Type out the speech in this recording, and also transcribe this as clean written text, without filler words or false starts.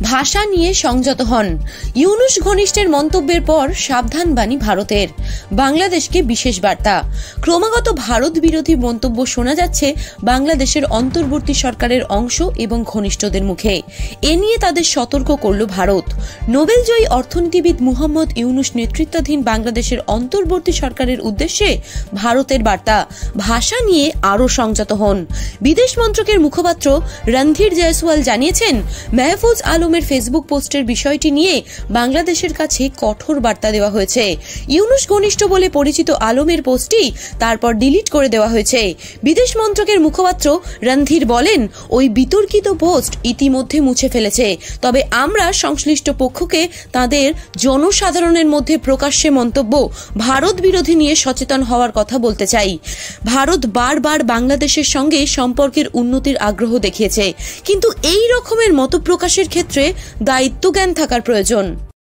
ভাষা নিয়ে সংযত হন। ইউনূস ঘনিষ্ঠের মন্তব্যের পর সাবধান বাণী ভারতের। বাংলাদেশকে বিশেষ বার্তা। ক্রমাগত ভারত বিরোধী মন্তব্য শোনা যাচ্ছে বাংলাদেশের অন্তর্বর্তী সরকারের অংশ এবং ঘনিষ্ঠদের মুখে। এ নিয়ে তাদের সতর্ক করল ভারত। নোবেলজয়ী অর্থনীতিবিদ মুহাম্মদ ইউনূস নেতৃত্বাধীন বাংলাদেশের অন্তর্বর্তী সরকারের উদ্দেশ্যে ভারতের বার্তা, ভাষা নিয়ে আরও সংযত হন। বিদেশ মন্ত্রকের মুখপাত্র রণধীর জয়সওয়াল জানিয়েছেন, মেহফুজ আলমের ফেসবুক পোস্টের বিষয়টি নিয়ে বাংলাদেশের কাছে কঠোর বার্তা দেওয়া হয়েছে। ইউনূস ঘনিষ্ঠ বলে পরিচিত আলমের পোস্টটি তারপর ডিলিট করে দেওয়া হয়েছে। বিদেশ মন্ত্রকের মুখপাত্র রণধীর বলেন, ওই বিতর্কিত পোস্ট ইতিমধ্যে মুছে ফেলেছে, তবে আমরা সংশ্লিষ্ট পক্ষকে তাদের জনসাধারণের মধ্যে প্রকাশ্যে মন্তব্য ভারত বিরোধী নিয়ে সচেতন হওয়ার কথা বলতে চাই। ভারত বারবার বাংলাদেশের সঙ্গে সম্পর্কের উন্নতির আগ্রহ দেখিয়েছে, কিন্তু এই রকমের মত প্রকাশের ক্ষেত্রে দায়িত্বজ্ঞান থাকার প্রয়োজন।